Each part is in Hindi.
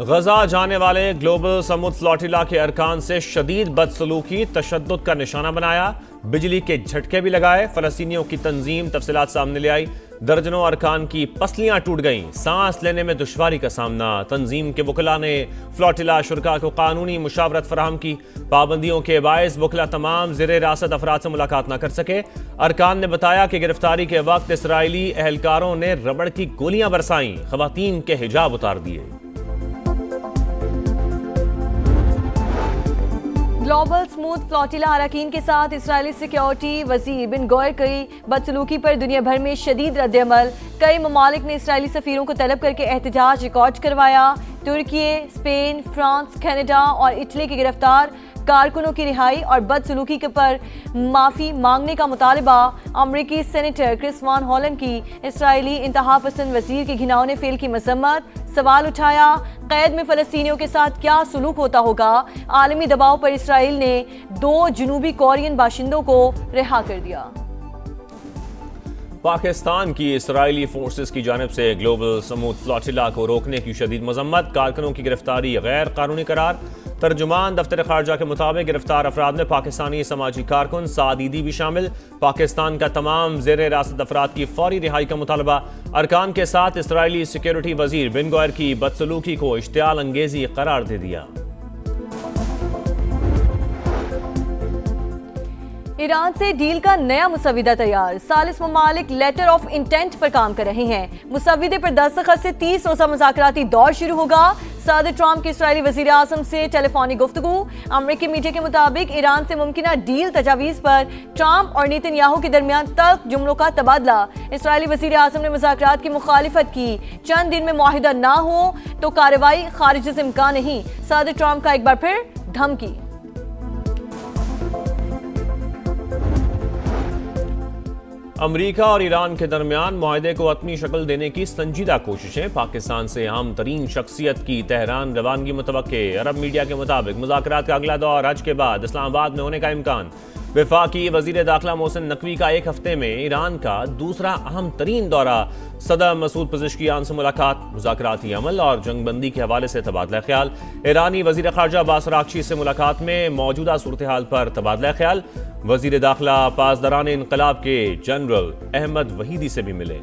गजा जाने वाले ग्लोबल समुद्र फ्लोटिला के अरकान से शदीद बदसलूकी तशद्दुद का निशाना बनाया, बिजली के झटके भी लगाए। फलस्तीनियों की तंजीम तफसीलात सामने ले आई। दर्जनों अरकान की पसलियां टूट गईं, सांस लेने में दुश्वारी का सामना। तंजीम के वकला ने फ्लोटिला शुरका को कानूनी मुशावरत फराहम की। पाबंदियों के बायस वकला तमाम ज़ेरे हिरासत अफराद से मुलाकात न कर सके। अरकान ने बताया कि गिरफ्तारी के वक्त इसराइली एहलकारों ने रबड़ की गोलियां बरसाईं, खवातीन के हिजाब उतार दिए। ग्लोबल स्मूथ फ्लोटिला अरकान के साथ इसराइली सिक्योरिटी वजीर बिन गौर की बदसलूकी पर दुनिया भर में शदीद रद्द-ए-अमल। कई ममालिक ने इसराइली सफीरों को तलब करके एहतजाज रिकॉर्ड करवाया। तुर्की, स्पेन, फ्रांस, कनाडा और इटली के गिरफ्तार कारकुनों की रिहाई और बदसलूकी के पर माफ़ी मांगने का मुतालबा। अमरीकी सेनेटर क्रिस वान हॉलन की इसराइली इंतहा पसंद वजीर के घिनौने फेल की मजम्मत। सवाल उठाया, कैद में फलस्तीनियों के साथ क्या सलूक होता होगा। आलमी दबाव पर इसराइल ने 2 जनूबी कोरियन बाशिंदों को रिहा कर दिया। पाकिस्तान की इसराइली फोर्सेस की जानिब से ग्लोबल समूद फ्लोटिला को रोकने की शदीद मजम्मत। कारकुनों की गिरफ्तारी गैर कानूनी करार। तर्जुमान दफ्तर खारजा के मुताबिक गिरफ्तार अफराद में पाकिस्तानी समाजी कारकुन सादीदी भी शामिल। पाकिस्तान का तमाम ज़ेर हिरासत अफराद की फौरी रिहाई का मुतालबा। अरकान के साथ इसराइली सिक्योरिटी वजीर बिन गौर की बदसलूकी को इश्तियाल अंगेजी करार दे दिया। ईरान से डील का नया मुसविदा तैयार। सालिस ममालिक लेटर ऑफ इंटेंट पर काम कर रहे हैं। मुसविदे पर दस्तखत से 30 रोज़ा मुज़ाकराती दौर शुरू होगा। सदर ट्रंप की इसराइली वज़ीर आज़म से टेलीफोनिक गुफ्तगू। अमरीकी मीडिया के मुताबिक ईरान से मुमकिना डील तजावीज़ पर ट्रंप और नेतन्याहू के दरमियान तल्ख जुमलों का तबादला। इसराइली वज़ीर आज़म ने मुज़ाकरात की मुखालिफत की। चंद दिन में मुआहिदा ना हो तो कार्रवाई खारिज से इम्कान नहीं। सदर ट्रंप का एक बार फिर धमकी। अमरीका और ईरान के दरमियान मुआहदे को अपनी शक्ल देने की संजीदा कोशिशें। पाकिस्तान से अहम तरीन शख्सियत की तेहरान रवानगी मुतवक्के। अरब मीडिया के मुताबिक मुज़ाकरात का अगला दौर हज के बाद इस्लामाबाद में होने का इम्कान। वफाकी वज़ीर दाखिला मोहसिन नकवी का एक हफ्ते में ईरान का दूसरा अहम तरीन दौरा। सदर मसूद पज़ेश्कियान से मुलाकात। मुज़ाकराती अमल और जंगबंदी के हवाले से तबादला ख्याल। ईरानी वज़ीर ख़ारजा अब्बास अराग़ची से मुलाकात में मौजूदा सूरत हाल पर तबादला ख्याल। वज़ीर दाखिला पासदारान इनकलाब के जनरल अहमद वहीदी से भी मिले।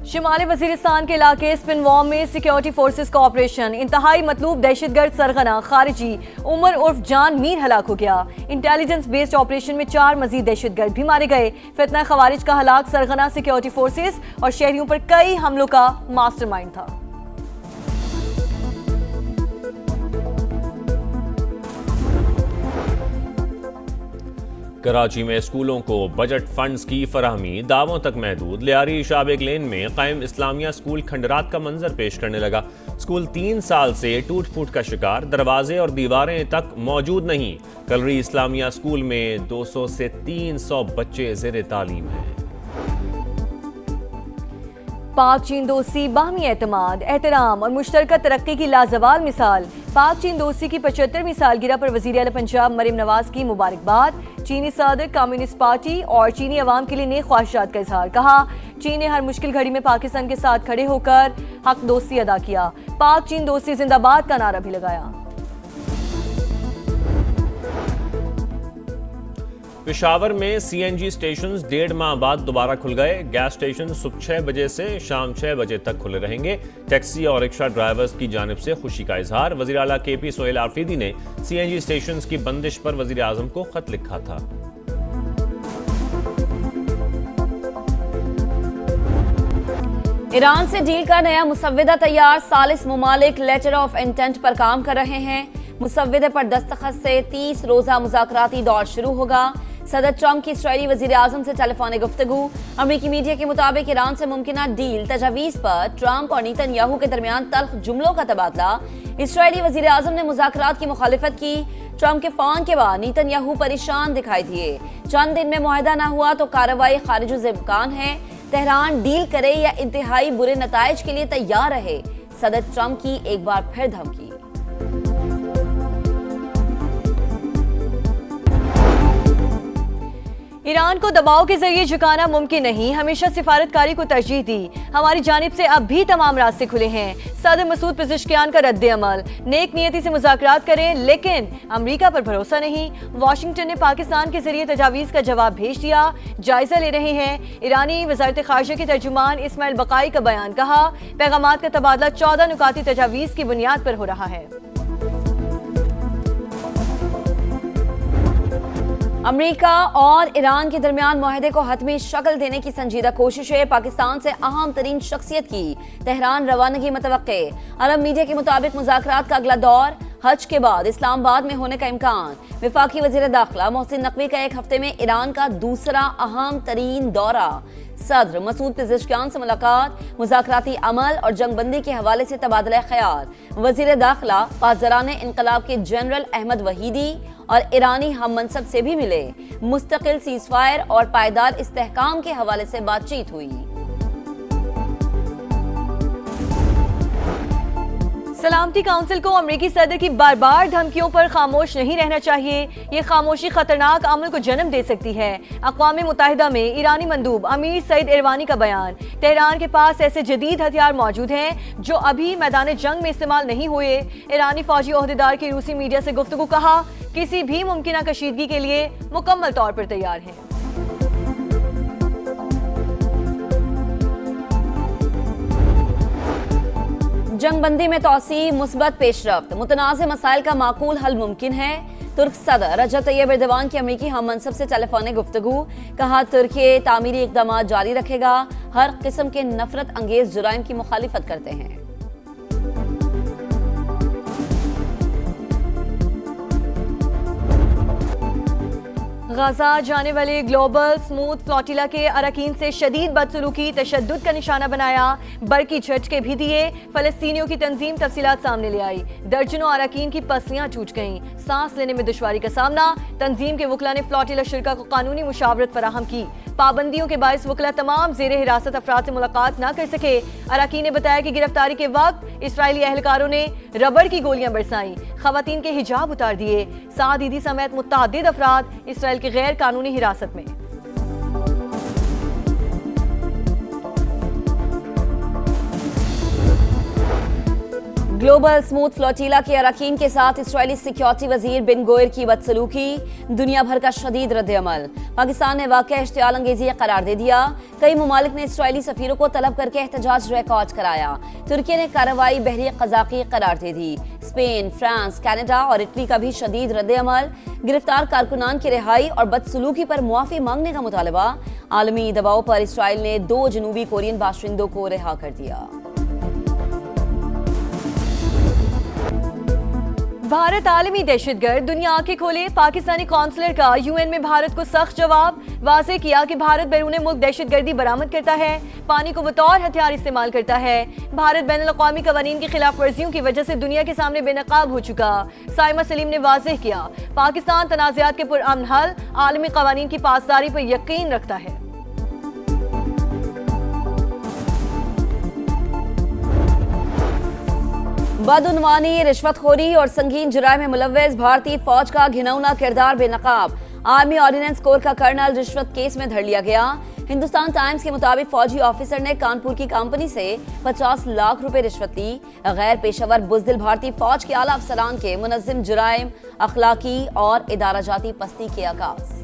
शुमाली वजीरिस्तान के इलाके स्पिनवॉम में सिक्योरिटी फोर्सेस का ऑपरेशन। इंतहाई मतलूब दहशतगर्द सरगना खारिजी उमर उर्फ जान मीर हलाक हो गया। इंटेलिजेंस बेस्ड ऑपरेशन में 4 मजीद दहशतगर्द भी मारे गए। फितना खवारिज का हलाक सरगना सिक्योरिटी फोर्सेस और शहरियों पर कई हमलों का मास्टरमाइंड था। कराची में स्कूलों को बजट फंड्स की फराहमी दावों तक महदूद। लियारी शाबेग लेन में कायम इस्लामिया स्कूल खंडरात का मंजर पेश करने लगा। स्कूल 3 साल से टूट फूट का शिकार, दरवाजे और दीवारें तक मौजूद नहीं। कलरी इस्लामिया स्कूल में 200 से 300 बच्चे ज़ेरे तालीम हैं। पाक चीन दोस्ती बाहमी एतमाद, एहतराम और मुश्तरका तरक्की की लाजवाल मिसाल। पाक चीन दोस्ती की 75वीं सालगिरह पर वज़ीर आला पंजाब मरियम नवाज की मुबारकबाद। चीनी सदर कम्युनिस्ट पार्टी और चीनी अवाम के लिए नेक ख्वाहिशात का इजहार। कहा, चीन ने हर मुश्किल घड़ी में पाकिस्तान के साथ खड़े होकर हक दोस्ती अदा किया। पाक चीन दोस्ती जिंदाबाद का नारा भी लगाया। पेशावर में सीएनजी स्टेशन 1.5 माह बाद दोबारा खुल गए। गैस स्टेशन सुबह 6 बजे से शाम 6 बजे तक खुले रहेंगे। टैक्सी और रिक्शा ड्राइवर्स की जानिब से खुशी का इजहार। वज़ीर आला केपी सोहेल आफरीदी ने सीएनजी स्टेशन की बंदिश पर वज़ीर आज़म को खत लिखा था। ईरान से डील का नया मुसविदा तैयार। सालिस ममालिक लेटर ऑफ इंटेंट पर काम कर रहे हैं। मुसविदे पर दस्तखत से 30 रोज़ा मुज़ाकराती दौर शुरू होगा। सदर ट्रंप की इसराइली वज़ीर आज़म से टेलीफोनिक गुफ्तगू। अमरीकी मीडिया के मुताबिक ईरान से मुमकिना डील तजावीज़ पर ट्रंप और नेतन्याहू के दरमियान तल्ख जुमलों का तबादला। इसराइली वज़ीर आज़म ने मुज़ाकरात की मुखालिफत की। ट्रंप के फ़ौन के बाद नेतन्याहू परेशान दिखाई दिए। चंद दिन में मुआहदा न हुआ तो कार्रवाई खारिज से इम्कान है। तेहरान डील करे या इंतहाई बुरे नताइज के लिए तैयार रहे। सदर ट्रंप की एक बार फिर धमकी। ईरान को दबाव के जरिए झुकाना मुमकिन नहीं, हमेशा सिफारतकारी को तरजीह दी। हमारी जानिब से अब भी तमाम रास्ते खुले हैं। सदर मसूद पेज़ेश्कियान का रद्द अमल, नेक नियति से मुज़ाकरात करें लेकिन अमरीका पर भरोसा नहीं। वाशिंगटन ने पाकिस्तान के जरिए तजावीज़ का जवाब भेज दिया, जायजा ले रहे हैं। ईरानी वज़ारत ख़ारिजा के तर्जुमान इस्माइल बकाई का बयान, कहा पैगामात का तबादला 14 नुकाती तजावीज़ की बुनियाद पर हो रहा है। अमेरिका और ईरान के दरमियान मुआहदे को हतमी शक्ल देने की संजीदा कोशिशें, पाकिस्तान से अहम तरीन शख्सियत की तेहरान रवानगी मुतवक्के। अरब मीडिया के मुताबिक मुज़ाकरात का अगला दौर हज के बाद इस्लामाबाद में होने का इम्कान। वफाकी वज़ीर दाखिला मोहसिन नकवी का एक हफ्ते में ईरान का दूसरा अहम तरीन दौरा। सदर मसूद पेज़ेश्कियान से मुलाकात, मुज़ाकराती अमल और जंगबंदी के हवाले से तबादला ख्याल। वज़ीर दाखिला पासदाराने इनकलाब के जनरल अहमद वहीदी और ईरानी हम मनसब से भी मिले। मुस्तकिल सीज़फायर और पायदार इस्तेहकाम के हवाले से बातचीत हुई। सलामती काउंसिल को अमेरिकी सदर की बार बार धमकियों पर खामोश नहीं रहना चाहिए। ये खामोशी खतरनाक अमल को जन्म दे सकती है। अक़वाम मुत्तहिदा में ईरानी मंदूब अमीर सईद इरवानी का बयान, तेहरान के पास ऐसे जदीद हथियार मौजूद हैं जो अभी मैदान जंग में इस्तेमाल नहीं हुए। ईरानी फौजी ओहदेदार की रूसी मीडिया से गुफ्तगू, कहा किसी भी मुमकिन कशीदगी के लिए मुकम्मल तौर पर तैयार हैं। जंगबंदी में तौसी, मुस्बत पेशरफ्त, मुतनाज़ मसाइल का माकूल हल मुमकिन है। तुर्क सदर रजब तैयब एर्दोगान की अमेरिकी हम मनसब से टेलीफोनिक गुफ्तगू, कहा तुर्की तामीरी इक़दाम जारी रखेगा, हर किस्म के नफरत अंगेज जुराइम की मुखालिफत करते हैं। गाजा जाने वाले ग्लोबल स्मूथ फ्लोटिला के अरकान से शदीद बदसलूकी, तशद्दुद का निशाना बनाया, बरकी झटके भी दिए। फलस्तीनियों की तंजीम तफसीलात सामने ले आई, दर्जनों अरकान की पसलियां टूट गईं, सांस लेने में दुश्वारी का सामना। तंजीम के वकला ने फ्लोटिला शिरका को कानूनी मुशावरत फराहम की। पाबंदियों के बायस वकला तमाम जेर हिरासत अफराद से मुलाकात न कर सके। अरकान ने बताया कि गिरफ्तारी के वक्त इसराइली एहलकारों ने रबड़ की गोलियां बरसाई, खवातीन के हिजाब उतार दिए। साद ईदी समेत मुत्तअद्दिद अफराद इसराइल की गैर कानूनी हिरासत में। ग्लोबल स्मूथ फ्लोटिला के अरकान के साथ इसराइली सिक्योरिटी वजीर बिन गोयर की बदसलूकी, दुनिया भर का शदीद रद्द-ए-अमल। पाकिस्तान ने वाक़या इश्तियाल अंगेज़ी करार दे दिया। कई ममालिक ने इसराइली सफीरों को तलब करके एहतजाज रिकॉर्ड कराया। तुर्की ने कार्रवाई बहरी क़ज़ाक़ी करार दे दी। स्पेन, फ्रांस, कनाडा और इटली का भी शदीद रद्द-ए-अमल। गिरफ्तार कारकुनान की रिहाई और बदसलूकी पर मुआफ़ी मांगने का मुतालबा। आलमी दबाव पर इसराइल ने 2 जनूबी कोरियन बाशिंदों को रिहा कर दिया। भारत आलमी दहशतगर्द, दुनिया आंखें खोले। पाकिस्तानी कौंसलर का यूएन में भारत को सख्त जवाब, वाज़ेह किया कि भारत बैरून मुल्क दहशतगर्दी बरामद करता है, पानी को बतौर हथियार इस्तेमाल करता है। भारत बैनुल-अक़वामी क़वानीन की खिलाफ वर्जियों की वजह से दुनिया के सामने बेनकाब हो चुका। साइमा सलीम ने वाज़ेह किया, पाकिस्तान तनाज़ात के पुरअमन हल, आलमी क़वानीन की पासदारी पर यकीन रखता है। बदउनवानी, रिश्वतखोरी और संगीन जुराइम में मुलव्वस भारतीय फौज का घिनौना किरदार बेनकाब। आर्मी ऑर्डिनेंस कोर का कर्नल रिश्वत केस में धर लिया गया। हिंदुस्तान टाइम्स के मुताबिक फौजी ऑफिसर ने कानपुर की कंपनी से 50 लाख रुपए रिश्वत ली। गैर पेशेवर बुज़दिल भारतीय फौज के आला अफसरान के मुनज़्ज़म जुराइम, अखलाकी और इदारा जाती पस्ती के आगाज।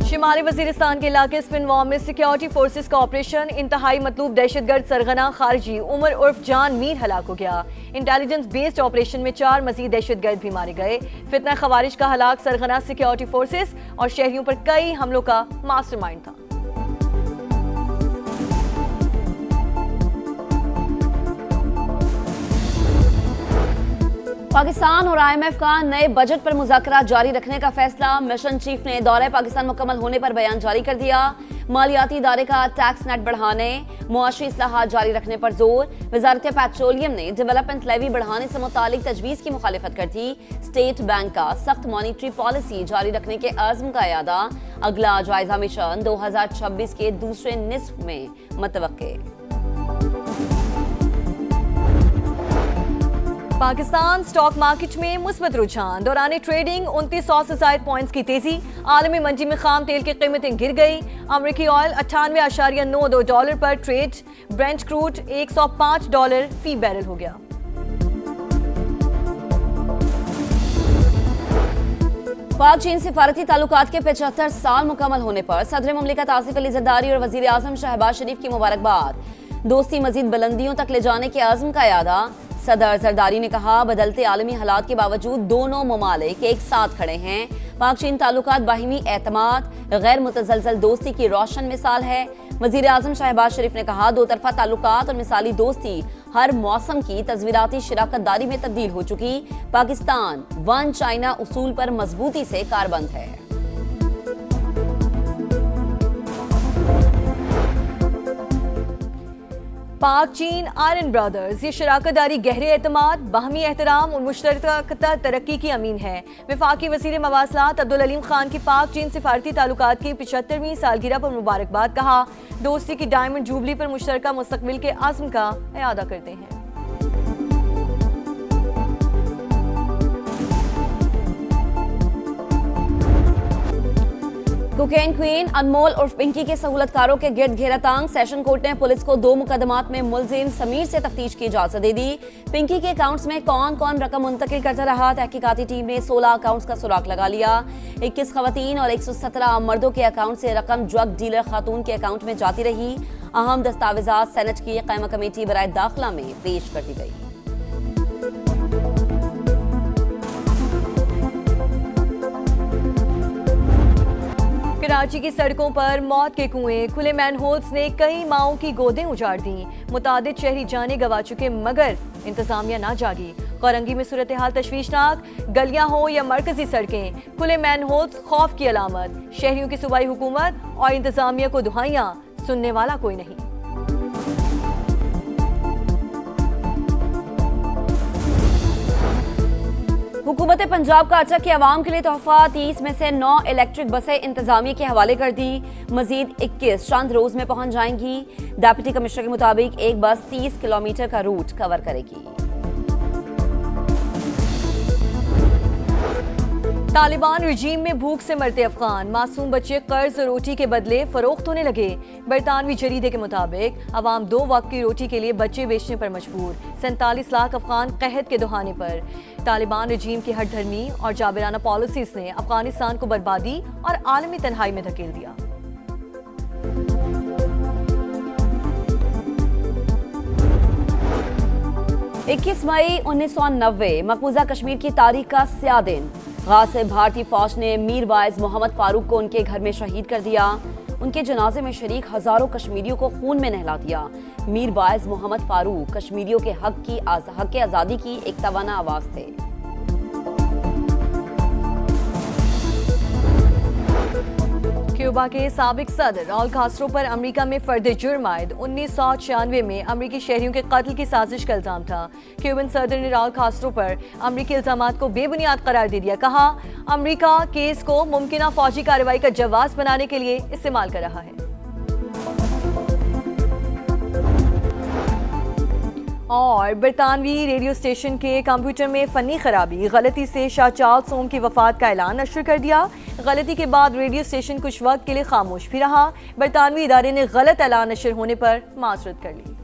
शिमाली वजीरिस्तान के इलाके स्पिनवाम में सिक्योरिटी फोर्सेस का ऑपरेशन, इंतहाई मतलूब दहशतगर्द सरगना खारजी उमर उर्फ जान मीर हलाक हो गया। इंटेलिजेंस बेस्ड ऑपरेशन में 4 मजीद दहशतगर्द भी मारे गए। फितना खवारिज का हलाक सरगना सिक्योरिटी फोर्सेस और शहरियों पर कई हमलों का मास्टरमाइंड था। पाकिस्तान और IMF का नए बजट पर मुज़ाकरा जारी रखने का फैसला। मिशन चीफ ने दौरे पाकिस्तान मुकम्मल होने पर बयान जारी कर दिया। मालियाती इदारे का टैक्स नेट बढ़ाने, मुआशी इस्लाहात जारी रखने पर जोर। वजारत पेट्रोलियम ने डेवलपमेंट लेवी बढ़ाने से मुतालिक तजवीज़ की मुखालिफत कर दी। स्टेट बैंक का सख्त मॉनिटरी पॉलिसी जारी रखने के अज़्म का इयादा। अगला जायजा मिशन 2026 के दूसरे निस्फ में मुतवक्के। पाकिस्तान स्टॉक मार्केट में मुस्बत रुझान, दौरान ट्रेडिंग 2900 से ज्यादा पॉइंट्स की तेजी। आलमी मंडी में खाम तेल की कीमतें गिर गई। अमरीकी ऑयल $98.92 पर ट्रेड। ब्रेंट क्रूड $105 फी बैरल हो गया। पाक चीन सिफारती ताल्लुकात के 75 साल मुकम्मल होने पर सदर मुमलिकत आसिफ अली जरदारी और वजीर आजम शहबाज शरीफ की मुबारकबाद। दोस्ती मजीद बुलंदियों तक ले जाने के आज़म का यादा। सदर जरदारी ने कहा, बदलते आलमी हालात के बावजूद दोनों ममालिक एक साथ खड़े हैं। पाक चीन ताल्लुकात बाहिमी एतमाद, गैर मुतज़लज़ल दोस्ती की रोशन मिसाल है। वज़ीर आज़म शहबाज शरीफ ने कहा, दो तरफा ताल्लुकात और मिसाली दोस्ती हर मौसम की तस्वीराती शराकतदारी में तब्दील हो चुकी। पाकिस्तान वन चाइना उसूल पर मजबूती से कारबंद है। पाक चीन आयरन ब्रदर्स, ये शराकतदारी गहरे एतमाद, बाहमी एहतराम और मुश्तरका तरक्की की अमीन है। वफाकी वज़ीर मवासलात अब्दुल अलीम खान की पाक चीन सिफारती ताल्लुकात की 75वीं सालगिरह पर मुबारकबाद। कहा, दोस्ती की डायमंड जुबली पर मुश्तरका मुस्तकबिल के आज़म का इयादा करते हैं। कोकेन क्वीन अनमोल और पिंकी के सहूलतकारों के गिर्द घेरा तांग। सेशन कोर्ट ने पुलिस को 2 मुकदमात में मुलजिम समीर से तफ्तीश की इजाजत दे दी। पिंकी के अकाउंट्स में कौन कौन रकम मुंतकिल करता रहा, तहकीकाती टीम ने 16 अकाउंट्स का सुराग लगा लिया। 21 खवातीन और 117 मर्दों के अकाउंट से रकम ड्रग डीलर खातून के अकाउंट में जाती रही। अहम दस्तावेजात सेनेट की क़ायमा कमेटी बराए दाखिला में पेश कर दी गई। कराची की सड़कों पर मौत के कुएं, खुले मैनहोल्स ने कई माओं की गोदें उजाड़ दी। मुतादिद शहरी जाने गवा चुके मगर इंतजामिया ना जागी। कोरंगी में सूरत हाल तशवीशनाक, गलियां हो या मरकजी सड़कें, खुले मैनहोल्स खौफ की अलामत। शहरियों की सूबाई हुकूमत और इंतजामिया को दुहाइयां, सुनने वाला कोई नहीं। हुकूमत पंजाब का अचक के अवाम के लिए तोहफा। 30 में से 9 इलेक्ट्रिक बसें इंतजामिया के हवाले कर दी। मजीद 21 चंद रोज में पहुंच जाएंगी। डिप्टी कमिश्नर के मुताबिक एक बस 30 किलोमीटर का रूट कवर करेगी। तालिबान रिजीम में भूख से मरते अफगान, मासूम बच्चे कर्ज रोटी के बदले फरोख्त होने लगे। बरतानवी जरीदे के मुताबिक अवाम 2 वक्त की रोटी के लिए बच्चे बेचने पर मजबूर। 47 लाख अफगान कहत के दुहाने पर। तालिबान रिजीम की हठधर्मी और जाबिराना पॉलिसीज ने अफगानिस्तान को बर्बादी और आलमी तन्हाई में धकेल दिया। इक्कीस मई 1990 मकबूजा कश्मीर की तारीख का स्याह दिन। गासिब भारतीय फौज ने मीरवाइज मोहम्मद फारूक को उनके घर में शहीद कर दिया। उनके जनाजे में शरीक हजारों कश्मीरियों को खून में नहला दिया। मीरवाइज मोहम्मद फारूक कश्मीरियों के हक आज़ादी की एक तवाना आवाज थे। क्यूबा के साबिक सदर राउल कास्ट्रो पर अमेरिका में फर्द जुर्म आयद। 1996 में अमेरिकी शहरियों के कत्ल की साजिश का इल्जाम था। क्यूबन सदर ने राउल कास्ट्रो पर अमेरिकी इल्जामात को बेबुनियाद करार दे दिया। कहा, अमेरिका केस को मुमकिन फौजी कार्रवाई का जवाब बनाने के लिए इस्तेमाल कर रहा है। और बरतानवी रेडियो स्टेशन के कंप्यूटर में फनी खराबी, गलती से शाह चार्ल्स सोम की वफात का ऐलान नशर कर दिया। गलती के बाद रेडियो स्टेशन कुछ वक्त के लिए खामोश भी रहा। बरतानवी इदारे ने गलत ऐलान नशर होने पर माजरत कर ली।